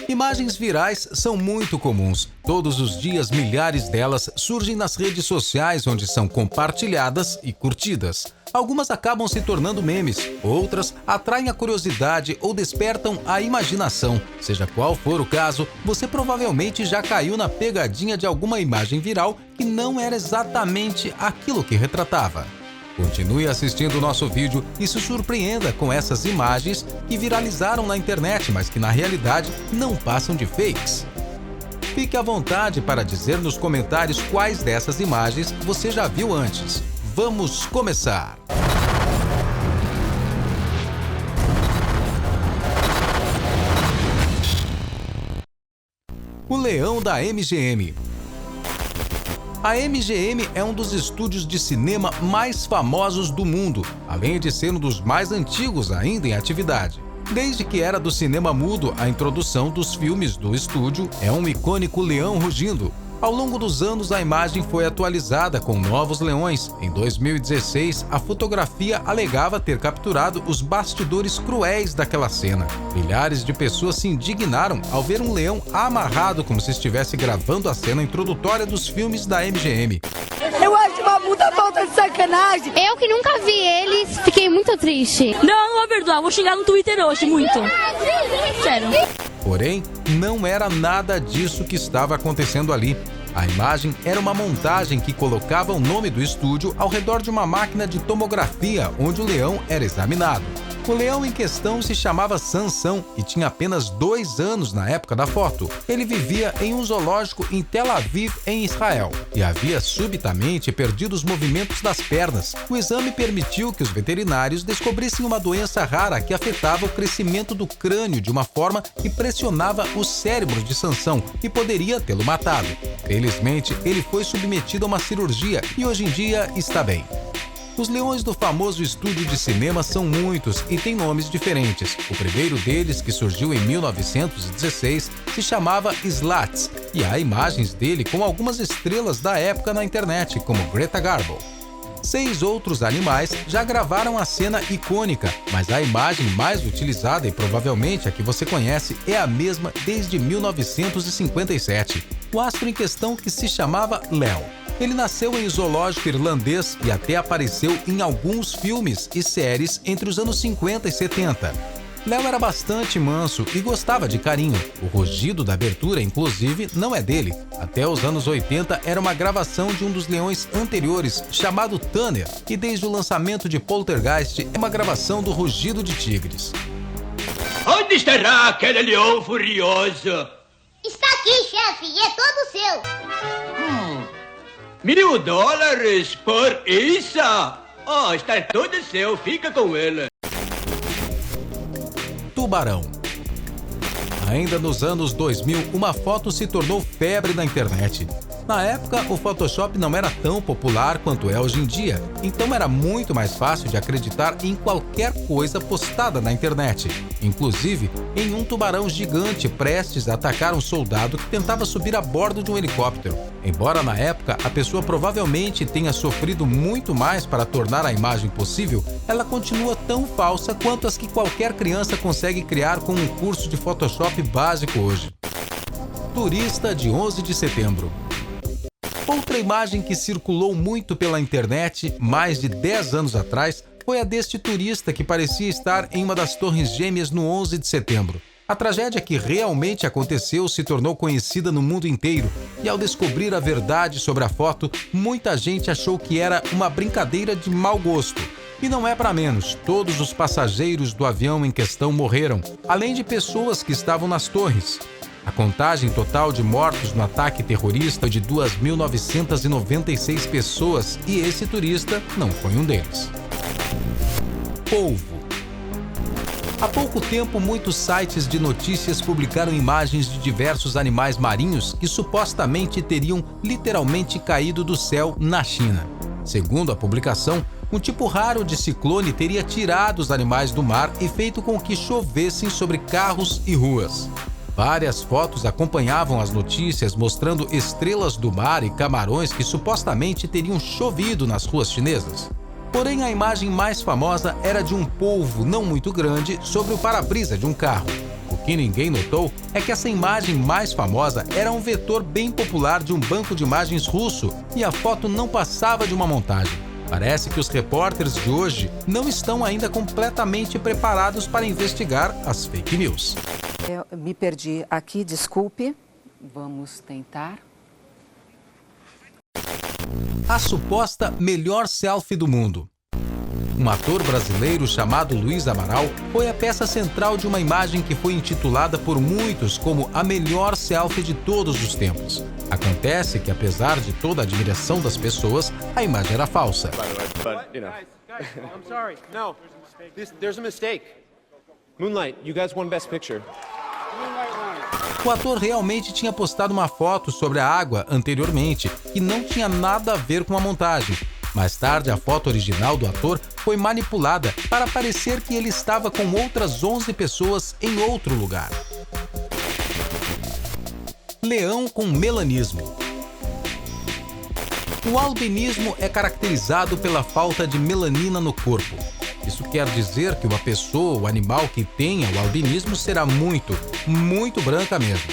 Imagens virais são muito comuns. Todos os dias, milhares delas surgem nas redes sociais, onde são compartilhadas e curtidas. Algumas acabam se tornando memes, outras atraem a curiosidade ou despertam a imaginação. Seja qual for o caso, você provavelmente já caiu na pegadinha de alguma imagem viral que não era exatamente aquilo que retratava. Continue assistindo o nosso vídeo e se surpreenda com essas imagens que viralizaram na internet, mas que na realidade não passam de fakes. Fique à vontade para dizer nos comentários quais dessas imagens você já viu antes. Vamos começar! O Leão da MGM. A MGM é um dos estúdios de cinema mais famosos do mundo, além de ser um dos mais antigos ainda em atividade. Desde que era do cinema mudo, a introdução dos filmes do estúdio é um icônico leão rugindo. Ao longo dos anos, a imagem foi atualizada com novos leões. Em 2016, a fotografia alegava ter capturado os bastidores cruéis daquela cena. Milhares de pessoas se indignaram ao ver um leão amarrado como se estivesse gravando a cena introdutória dos filmes da MGM. Eu acho uma puta falta de sacanagem. Eu que nunca vi eles, fiquei muito triste. Não vou perdoar, vou xingar no Twitter hoje, muito. Sério. Porém, não era nada disso que estava acontecendo ali. A imagem era uma montagem que colocava o nome do estúdio ao redor de uma máquina de tomografia onde o leão era examinado. O leão em questão se chamava Sansão e tinha apenas 2 anos na época da foto. Ele vivia em um zoológico em Tel Aviv, em Israel, e havia subitamente perdido os movimentos das pernas. O exame permitiu que os veterinários descobrissem uma doença rara que afetava o crescimento do crânio de uma forma que pressionava o cérebro de Sansão e poderia tê-lo matado. Felizmente, ele foi submetido a uma cirurgia e hoje em dia está bem. Os leões do famoso estúdio de cinema são muitos e têm nomes diferentes. O primeiro deles, que surgiu em 1916, se chamava Slats, e há imagens dele com algumas estrelas da época na internet, como Greta Garbo. 6 outros animais já gravaram a cena icônica, mas a imagem mais utilizada e provavelmente a que você conhece é a mesma desde 1957. O astro em questão, que se chamava Leo. Ele nasceu em zoológico irlandês e até apareceu em alguns filmes e séries entre os anos 50 e 70. Leo era bastante manso e gostava de carinho. O rugido da abertura, inclusive, não é dele. Até os anos 80 era uma gravação de um dos leões anteriores, chamado Tanner, e desde o lançamento de Poltergeist é uma gravação do rugido de tigres. Onde estará aquele leão furioso? Está aqui, chefe, e é todo seu. $1000 por isso? Oh, está todo seu, fica com ele. Tubarão. Ainda nos anos 2000, uma foto se tornou febre na internet. Na época, o Photoshop não era tão popular quanto é hoje em dia, então era muito mais fácil de acreditar em qualquer coisa postada na internet, inclusive em um tubarão gigante prestes a atacar um soldado que tentava subir a bordo de um helicóptero. Embora na época a pessoa provavelmente tenha sofrido muito mais para tornar a imagem possível, ela continua tão falsa quanto as que qualquer criança consegue criar com um curso de Photoshop básico hoje. Turista de 11 de setembro. Outra imagem que circulou muito pela internet mais de 10 anos atrás foi a deste turista que parecia estar em uma das torres gêmeas no 11 de setembro. A tragédia que realmente aconteceu se tornou conhecida no mundo inteiro e, ao descobrir a verdade sobre a foto, muita gente achou que era uma brincadeira de mau gosto. E não é para menos, todos os passageiros do avião em questão morreram, além de pessoas que estavam nas torres. A contagem total de mortos no ataque terrorista é de 2.996 pessoas e esse turista não foi um deles. Polvo. Há pouco tempo, muitos sites de notícias publicaram imagens de diversos animais marinhos que supostamente teriam literalmente caído do céu na China. Segundo a publicação, um tipo raro de ciclone teria tirado os animais do mar e feito com que chovessem sobre carros e ruas. Várias fotos acompanhavam as notícias mostrando estrelas do mar e camarões que supostamente teriam chovido nas ruas chinesas. Porém, a imagem mais famosa era de um polvo não muito grande sobre o para-brisa de um carro. O que ninguém notou é que essa imagem mais famosa era um vetor bem popular de um banco de imagens russo e a foto não passava de uma montagem. Parece que os repórteres de hoje não estão ainda completamente preparados para investigar as fake news. Eu me perdi aqui, desculpe. Vamos tentar. A suposta melhor selfie do mundo. Um ator brasileiro chamado Luiz Amaral foi a peça central de uma imagem que foi intitulada por muitos como a melhor selfie de todos os tempos. Acontece que, apesar de toda a admiração das pessoas, a imagem era falsa. I'm sorry. No, there's a mistake. Moonlight, you guys won Best Picture. O ator realmente tinha postado uma foto sobre a água anteriormente que não tinha nada a ver com a montagem. Mais tarde, a foto original do ator foi manipulada para parecer que ele estava com outras 11 pessoas em outro lugar. Leão com melanismo. O albinismo é caracterizado pela falta de melanina no corpo. Isso quer dizer que uma pessoa ou animal que tenha o albinismo será muito branca mesmo.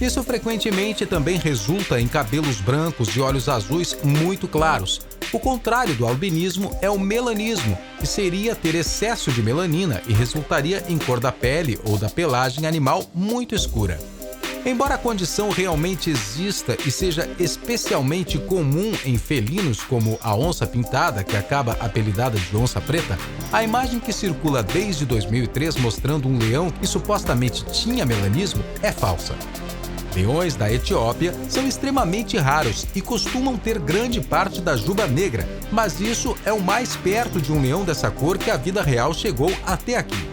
Isso frequentemente também resulta em cabelos brancos e olhos azuis muito claros. O contrário do albinismo é o melanismo, que seria ter excesso de melanina e resultaria em cor da pele ou da pelagem animal muito escura. Embora a condição realmente exista e seja especialmente comum em felinos como a onça pintada, que acaba apelidada de onça preta, a imagem que circula desde 2003 mostrando um leão que supostamente tinha melanismo é falsa. Leões da Etiópia são extremamente raros e costumam ter grande parte da juba negra, mas isso é o mais perto de um leão dessa cor que a vida real chegou até aqui.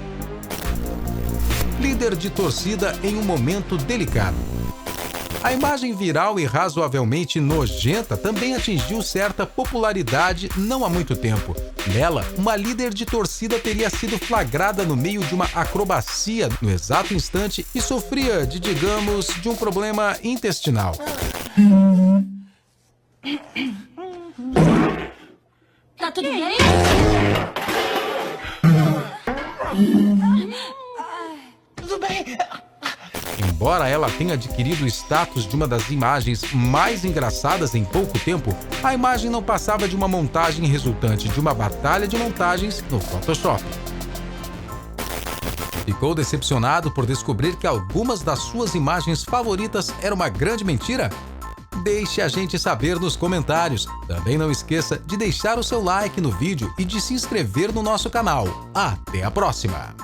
Líder de torcida em um momento delicado. A imagem viral e razoavelmente nojenta também atingiu certa popularidade não há muito tempo. Nela, uma líder de torcida teria sido flagrada no meio de uma acrobacia no exato instante e sofria de um problema intestinal. Tá tudo bem? Tudo bem. Embora ela tenha adquirido o status de uma das imagens mais engraçadas em pouco tempo, a imagem não passava de uma montagem resultante de uma batalha de montagens no Photoshop. Ficou decepcionado por descobrir que algumas das suas imagens favoritas eram uma grande mentira? Deixe a gente saber nos comentários. Também não esqueça de deixar o seu like no vídeo e de se inscrever no nosso canal. Até a próxima!